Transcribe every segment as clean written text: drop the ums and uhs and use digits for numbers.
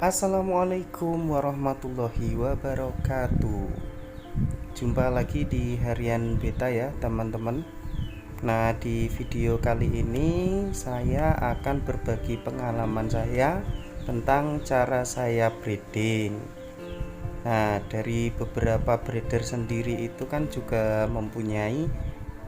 Assalamualaikum warahmatullahi wabarakatuh. Jumpa lagi di harian beta ya teman-teman. Nah, di video kali ini saya akan berbagi pengalaman saya tentang cara saya breeding. Nah, dari beberapa breeder sendiri itu kan juga mempunyai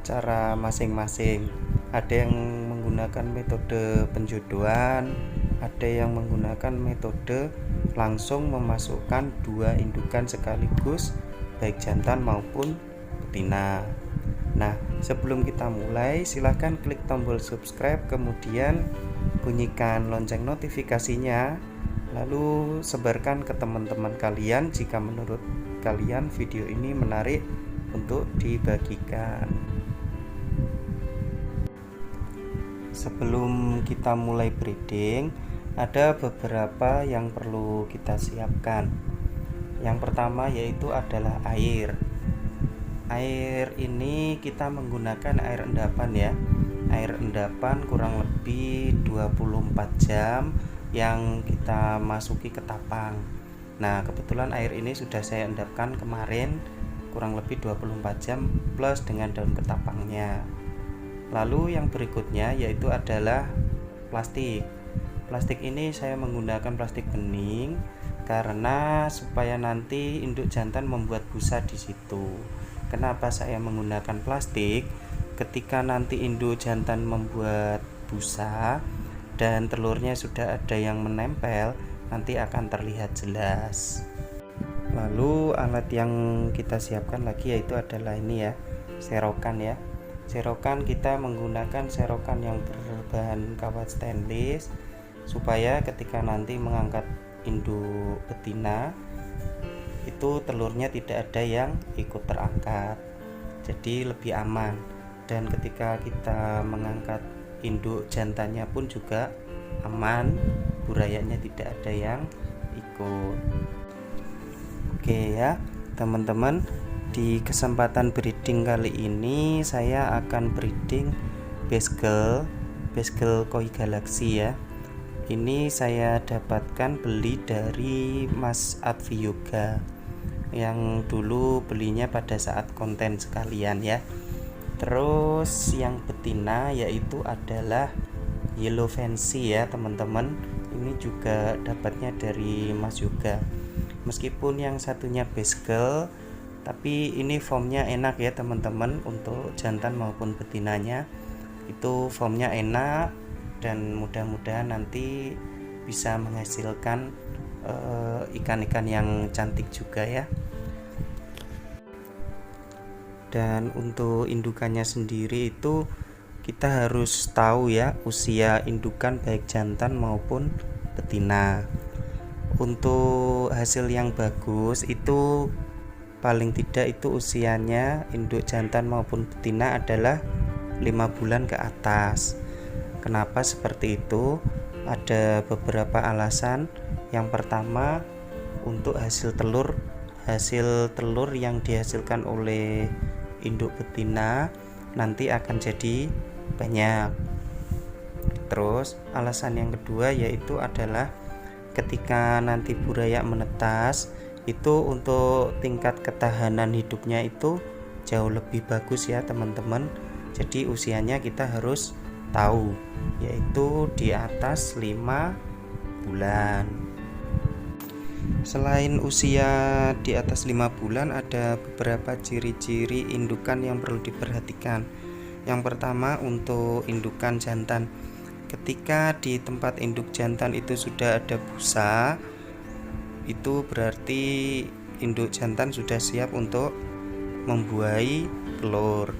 cara masing-masing. Ada yang menggunakan metode penjodohan, ada yang menggunakan metode langsung memasukkan dua indukan sekaligus, baik jantan maupun betina. Nah, sebelum kita mulai, silahkan klik tombol subscribe, kemudian bunyikan lonceng notifikasinya, lalu sebarkan ke teman-teman kalian jika menurut kalian video ini menarik untuk dibagikan. Sebelum kita mulai breeding, ada beberapa yang perlu kita siapkan. Yang pertama yaitu adalah air. Air ini kita menggunakan air endapan ya. Air endapan kurang lebih 24 jam yang kita masuki ke tapang. Nah, kebetulan air ini sudah saya endapkan kemarin kurang lebih 24 jam plus dengan daun ketapangnya. Lalu yang berikutnya yaitu adalah plastik. Plastik ini saya menggunakan plastik bening karena supaya nanti induk jantan membuat busa di situ. Kenapa saya menggunakan plastik? Ketika nanti induk jantan membuat busa dan telurnya sudah ada yang menempel, nanti akan terlihat jelas. Lalu alat yang kita siapkan lagi yaitu adalah ini ya, serokan ya. Serokan kita menggunakan serokan yang berbahan kawat stainless supaya ketika nanti mengangkat induk betina itu telurnya tidak ada yang ikut terangkat, jadi lebih aman. Dan ketika kita mengangkat induk jantannya pun juga aman, burayanya tidak ada yang ikut. Oke ya teman-teman, di kesempatan breeding kali ini saya akan breeding Basgle Koi Galaxy ya. Ini saya dapatkan beli dari Mas Advi Yoga yang dulu belinya pada saat konten sekalian ya. Terus yang betina yaitu adalah Yellow Fancy ya teman-teman. Ini juga dapatnya dari Mas Yoga. Meskipun yang satunya Basgle, tapi ini formnya enak ya teman-teman. Untuk jantan maupun betinanya itu formnya enak dan mudah-mudahan nanti bisa menghasilkan ikan-ikan yang cantik juga ya. Dan untuk indukannya sendiri itu kita harus tahu ya usia indukan baik jantan maupun betina. Untuk hasil yang bagus itu paling tidak itu usianya induk jantan maupun betina adalah 5 bulan ke atas. Kenapa seperti itu? Ada beberapa alasan. Yang pertama, untuk hasil telur yang dihasilkan oleh induk betina nanti akan jadi banyak. Terus alasan yang kedua yaitu adalah ketika nanti burayak menetas, itu untuk tingkat ketahanan hidupnya itu jauh lebih bagus ya teman-teman. Jadi usianya kita harus tahu, yaitu di atas 5 bulan. Selain usia di atas 5 bulan, ada beberapa ciri-ciri indukan yang perlu diperhatikan. Yang pertama untuk indukan jantan. Ketika di tempat induk jantan itu sudah ada busa, itu berarti induk jantan sudah siap untuk membuahi telur.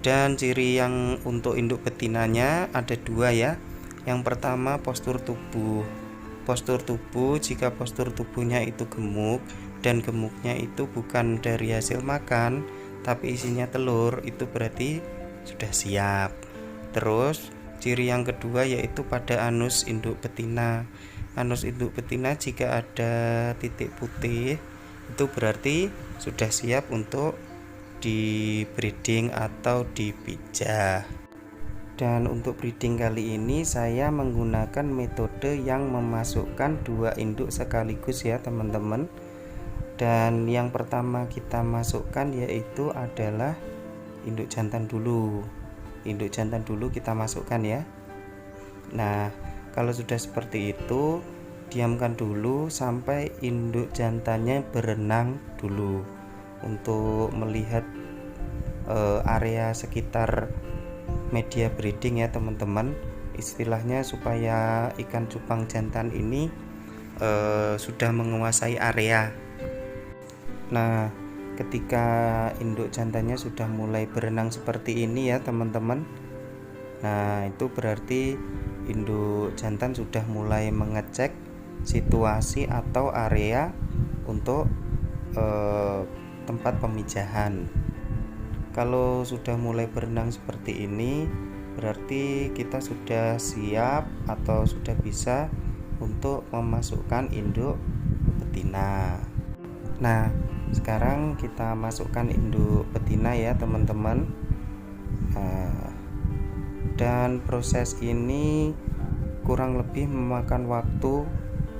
Dan ciri yang untuk induk betinanya ada dua ya. Yang pertama postur tubuh. Postur tubuh, jika postur tubuhnya itu gemuk dan gemuknya itu bukan dari hasil makan tapi isinya telur, itu berarti sudah siap. Terus ciri yang kedua yaitu pada anus induk betina. Anus induk betina jika ada titik putih itu berarti sudah siap untuk di breeding atau dipijah. Dan untuk breeding kali ini saya menggunakan metode yang memasukkan 2 induk sekaligus ya teman-teman. Dan yang pertama kita masukkan yaitu adalah induk jantan dulu. Induk jantan dulu kita masukkan ya. Nah, kalau sudah seperti itu, diamkan dulu sampai induk jantannya berenang dulu untuk melihat area sekitar media breeding ya teman-teman, istilahnya supaya ikan cupang jantan ini sudah menguasai area. Nah, ketika induk jantannya sudah mulai berenang seperti ini ya teman-teman, nah itu berarti induk jantan sudah mulai mengecek situasi atau area untuk tempat pemijahan. Kalau sudah mulai berenang seperti ini, berarti kita sudah siap atau sudah bisa untuk memasukkan induk betina. Nah, sekarang kita masukkan induk betina ya teman-teman. Dan proses ini kurang lebih memakan waktu.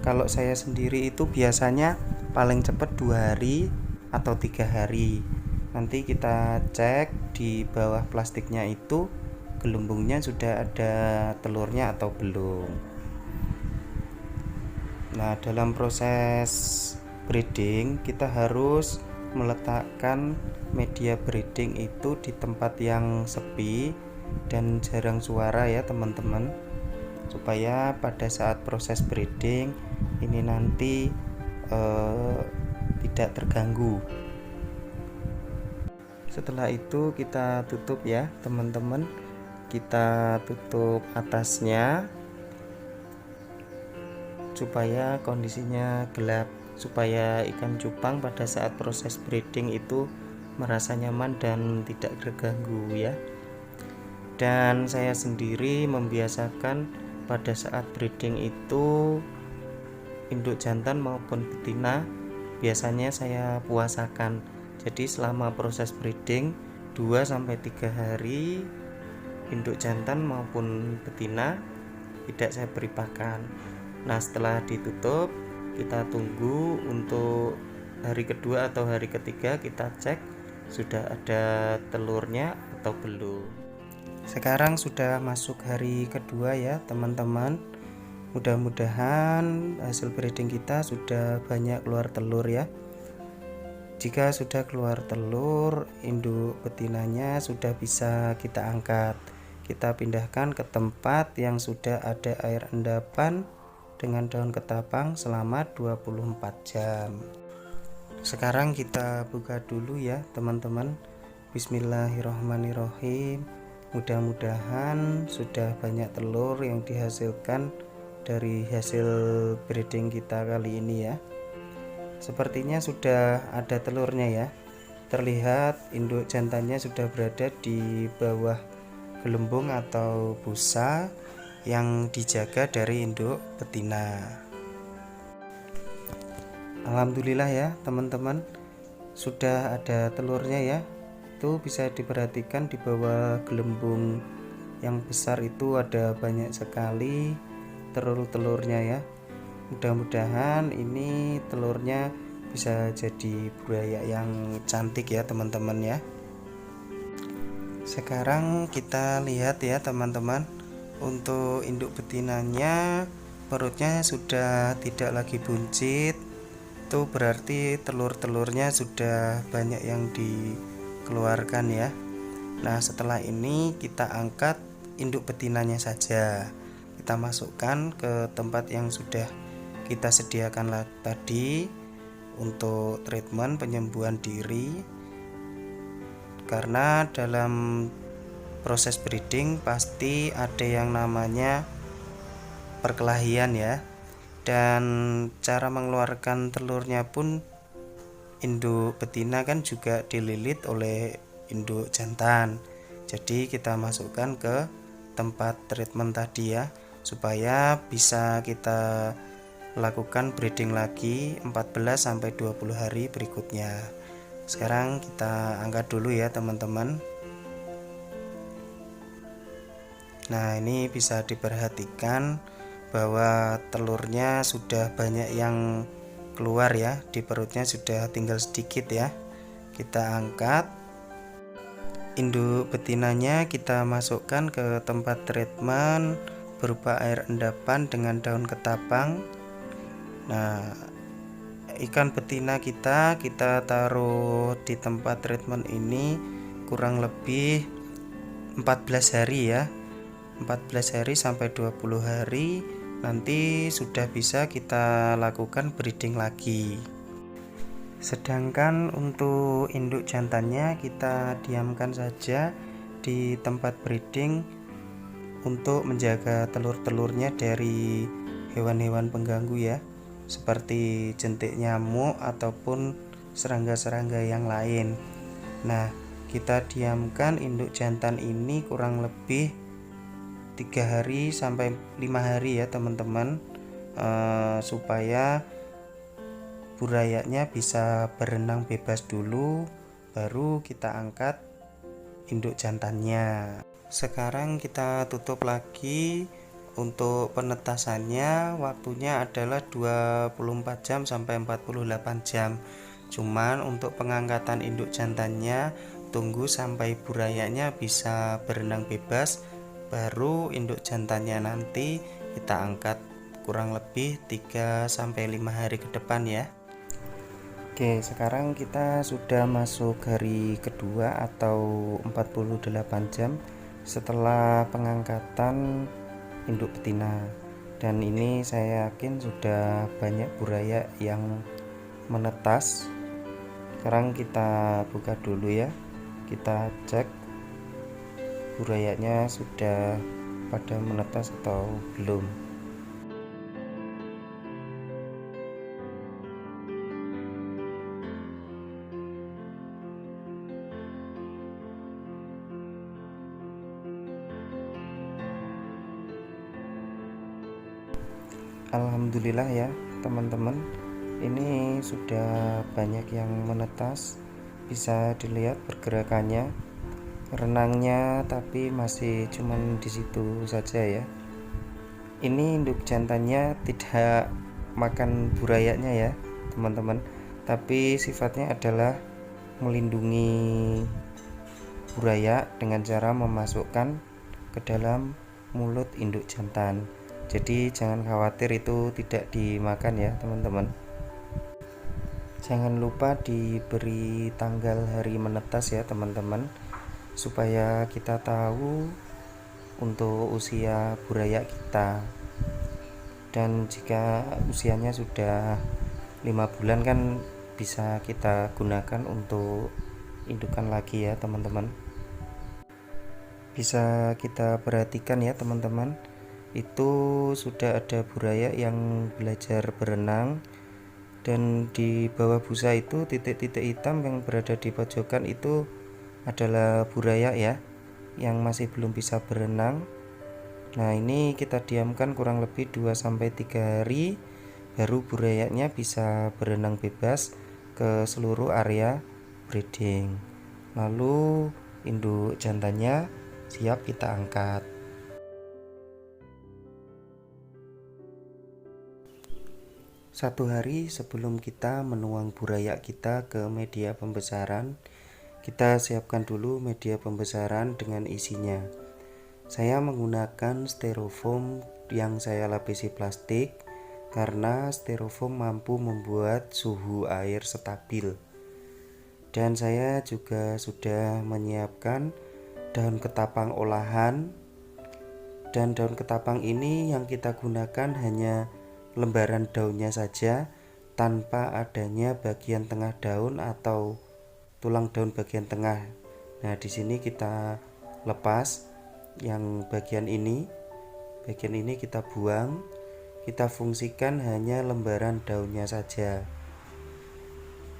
Kalau saya sendiri itu biasanya paling cepat 2 hari atau 3 hari. Nanti kita cek di bawah plastiknya itu gelembungnya sudah ada telurnya atau belum. Nah, dalam proses breeding kita harus meletakkan media breeding itu di tempat yang sepi dan jarang suara ya teman-teman, supaya pada saat proses breeding ini nanti tidak terganggu. Setelah itu kita tutup ya teman-teman, kita tutup atasnya supaya kondisinya gelap, supaya ikan cupang pada saat proses breeding itu merasa nyaman dan tidak terganggu ya. Dan saya sendiri membiasakan pada saat breeding itu induk jantan maupun betina biasanya saya puasakan. Jadi selama proses breeding 2-3 hari induk jantan maupun betina tidak saya beri pakan. Nah, setelah ditutup kita tunggu untuk hari kedua atau hari ketiga, kita cek sudah ada telurnya atau belum. Sekarang sudah masuk hari kedua ya teman-teman. Mudah-mudahan hasil breeding kita sudah banyak keluar telur ya. Jika sudah keluar telur, induk betinanya sudah bisa kita angkat. Kita pindahkan ke tempat yang sudah ada air endapan dengan daun ketapang selama 24 jam. Sekarang kita buka dulu ya teman-teman. Bismillahirrahmanirrahim. Mudah-mudahan sudah banyak telur yang dihasilkan dari hasil breeding kita kali ini ya. Sepertinya sudah ada telurnya ya. Terlihat induk jantannya sudah berada di bawah gelembung atau busa yang dijaga dari induk betina. Alhamdulillah ya teman-teman, sudah ada telurnya ya. Itu bisa diperhatikan di bawah gelembung yang besar itu ada banyak sekali telur-telurnya ya. Mudah-mudahan ini telurnya bisa jadi buaya yang cantik ya teman-teman ya. Sekarang kita lihat ya teman-teman, untuk induk betinanya perutnya sudah tidak lagi buncit. Itu berarti telur-telurnya sudah banyak yang dikeluarkan ya. Nah, setelah ini kita angkat induk betinanya saja. Kita masukkan ke tempat yang sudah kita sediakan tadi untuk treatment penyembuhan diri, karena dalam proses breeding pasti ada yang namanya perkelahian ya, dan cara mengeluarkan telurnya pun induk betina kan juga dililit oleh induk jantan. Jadi kita masukkan ke tempat treatment tadi ya, supaya bisa kita lakukan breeding lagi 14-20 hari berikutnya. Sekarang kita angkat dulu ya teman-teman. Nah, ini bisa diperhatikan bahwa telurnya sudah banyak yang keluar ya, di perutnya sudah tinggal sedikit ya. Kita angkat. Induk betinanya kita masukkan ke tempat treatment berupa air endapan dengan daun ketapang. Nah, ikan betina kita taruh di tempat treatment ini kurang lebih 14 hari ya. 14 hari sampai 20 hari nanti sudah bisa kita lakukan breeding lagi. Sedangkan untuk induk jantannya kita diamkan saja di tempat breeding untuk menjaga telur-telurnya dari hewan-hewan pengganggu ya, seperti jentik nyamuk ataupun serangga-serangga yang lain. Nah, kita diamkan induk jantan ini kurang lebih 3 hari sampai 5 hari ya teman-teman, supaya burayanya bisa berenang bebas dulu, baru kita angkat induk jantannya. Sekarang kita tutup lagi. Untuk penetasannya waktunya adalah 24 jam sampai 48 jam. Cuman untuk pengangkatan induk jantannya tunggu sampai burayanya bisa berenang bebas, baru induk jantannya nanti kita angkat kurang lebih 3 sampai 5 hari ke depan ya. Oke, sekarang kita sudah masuk hari kedua atau 48 jam setelah pengangkatan induk betina. Dan ini saya yakin sudah banyak buraya yang menetas. Sekarang kita buka dulu ya. Kita cek burayanya sudah pada menetas atau belum. Alhamdulillah ya teman-teman, ini sudah banyak yang menetas, bisa dilihat pergerakannya, renangnya, tapi masih cuman di situ saja ya. Ini induk jantannya tidak makan burayanya ya teman-teman, tapi sifatnya adalah melindungi buraya dengan cara memasukkan ke dalam mulut induk jantan. Jadi jangan khawatir itu tidak dimakan ya teman-teman. Jangan lupa diberi tanggal hari menetas ya teman-teman, supaya kita tahu untuk usia buraya kita. Dan jika usianya sudah 5 bulan kan bisa kita gunakan untuk indukan lagi ya teman-teman. Bisa kita perhatikan ya teman-teman, itu sudah ada buraya yang belajar berenang, dan di bawah busa itu titik-titik hitam yang berada di pojokan itu adalah buraya ya yang masih belum bisa berenang. Nah, ini kita diamkan kurang lebih 2-3 hari baru burayanya bisa berenang bebas ke seluruh area breeding. Lalu induk jantannya siap kita angkat. 1 hari sebelum kita menuang buraya kita ke media pembesaran, kita siapkan dulu media pembesaran dengan isinya. Saya menggunakan styrofoam yang saya lapisi plastik karena styrofoam mampu membuat suhu air stabil. Dan saya juga sudah menyiapkan daun ketapang olahan, dan daun ketapang ini yang kita gunakan hanya lembaran daunnya saja tanpa adanya bagian tengah daun atau tulang daun bagian tengah. Nah, di sini kita lepas yang bagian ini kita buang, kita fungsikan hanya lembaran daunnya saja.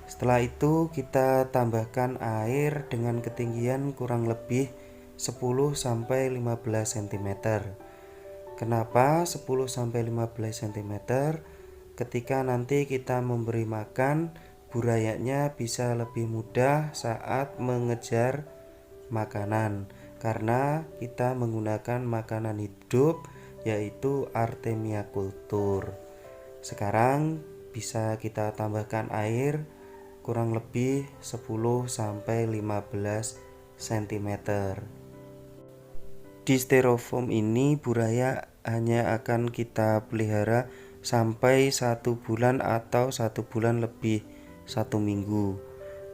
Setelah itu kita tambahkan air dengan ketinggian kurang lebih 10-15 cm. Kenapa 10-15 cm? Ketika nanti kita memberi makan, burayanya bisa lebih mudah saat mengejar makanan. karena kita menggunakan makanan hidup yaitu Artemia kultur. Sekarang bisa kita tambahkan air kurang lebih 10-15 cm. Di styrofoam ini buaya hanya akan kita pelihara sampai 1 bulan atau 1 bulan lebih 1 minggu.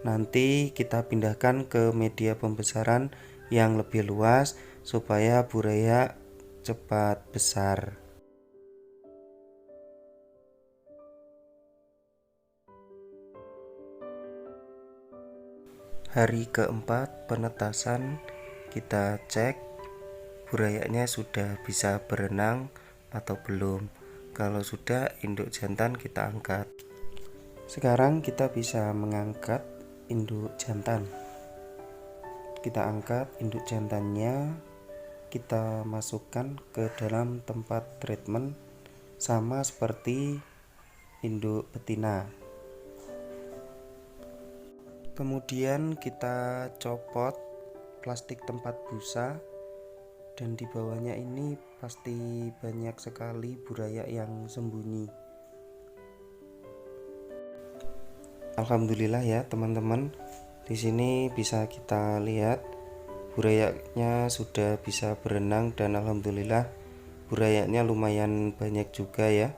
Nanti kita pindahkan ke media pembesaran yang lebih luas supaya buaya cepat besar. Hari keempat penetasan, kita cek burayanya sudah bisa berenang atau belum. Kalau sudah, induk jantan kita angkat. Sekarang kita bisa mengangkat induk jantan. Kita angkat induk jantannya, kita masukkan ke dalam tempat treatment sama seperti induk betina. Kemudian kita copot plastik tempat busa, dan di bawahnya ini pasti banyak sekali buraya yang sembunyi. Alhamdulillah ya teman-teman, di sini bisa kita lihat burayanya sudah bisa berenang, dan alhamdulillah burayanya lumayan banyak juga ya.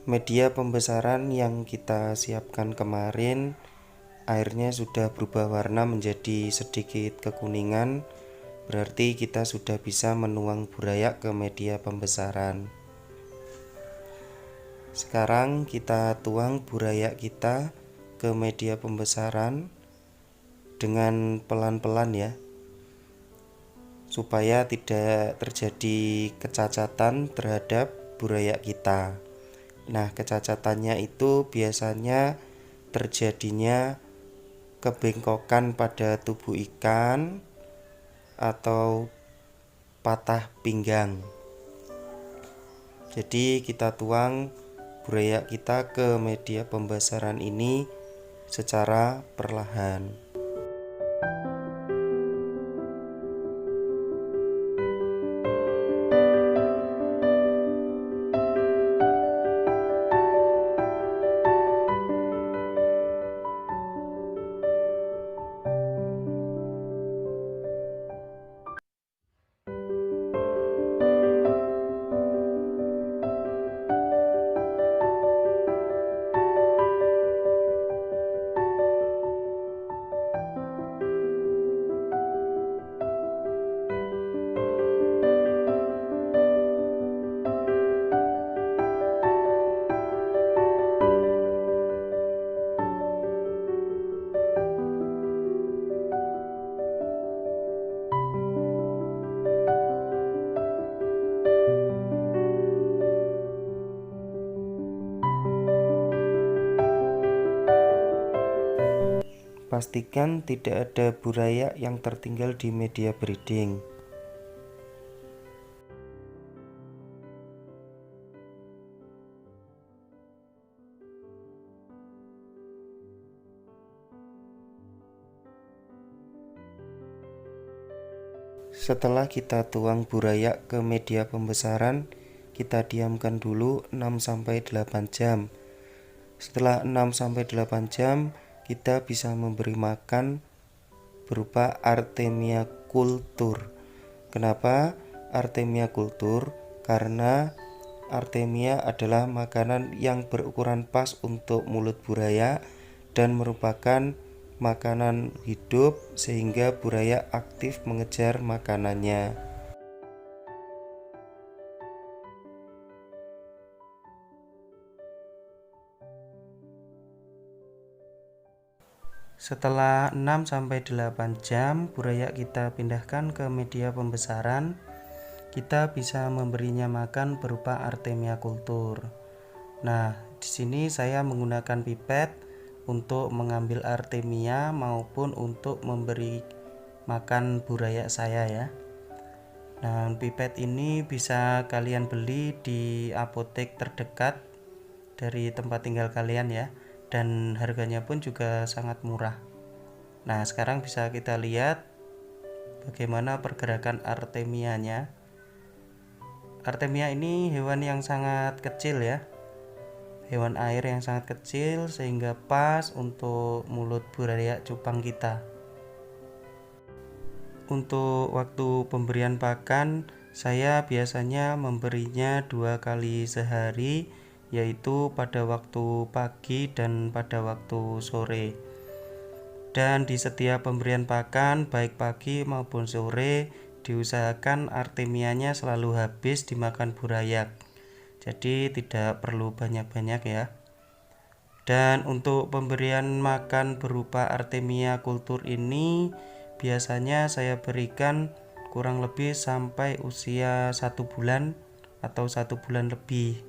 Media pembesaran yang kita siapkan kemarin, airnya sudah berubah warna menjadi sedikit kekuningan, berarti kita sudah bisa menuang buraya ke media pembesaran. Sekarang kita tuang buraya kita ke media pembesaran dengan pelan-pelan ya, supaya tidak terjadi kecacatan terhadap buraya kita. Nah, kecacatannya itu biasanya terjadinya kebengkokan pada tubuh ikan atau patah pinggang. Jadi kita tuang buraya kita ke media pembesaran ini secara perlahan. Pastikan tidak ada buraya yang tertinggal di media breeding. Setelah kita tuang buraya ke media pembesaran, kita diamkan dulu 6-8 jam. Setelah 6-8 jam, kita bisa memberi makan berupa Artemia kultur. Kenapa Artemia kultur? Karena Artemia adalah makanan yang berukuran pas untuk mulut buraya dan merupakan makanan hidup, sehingga buraya aktif mengejar makanannya. Setelah 6-8 jam buraya kita pindahkan ke media pembesaran, kita bisa memberinya makan berupa Artemia kultur. Nah, di sini saya menggunakan pipet untuk mengambil Artemia maupun untuk memberi makan buraya saya ya. Nah, pipet ini bisa kalian beli di apotek terdekat dari tempat tinggal kalian ya, dan harganya pun juga sangat murah. Nah, sekarang bisa kita lihat bagaimana pergerakan artemianya. Artemia ini hewan yang sangat kecil ya, hewan air yang sangat kecil, sehingga pas untuk mulut buaya cupang kita. Untuk waktu pemberian pakan, saya biasanya memberinya 2 kali sehari, yaitu pada waktu pagi dan pada waktu sore. Dan di setiap pemberian pakan, baik pagi maupun sore, diusahakan artemianya selalu habis dimakan burayak. Jadi tidak perlu banyak-banyak ya. Dan untuk pemberian makan berupa artemia kultur ini biasanya saya berikan kurang lebih sampai usia 1 bulan atau 1 bulan lebih.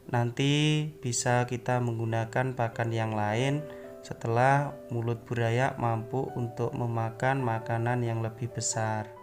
Nanti bisa kita menggunakan pakan yang lain setelah mulut buaya mampu untuk memakan makanan yang lebih besar.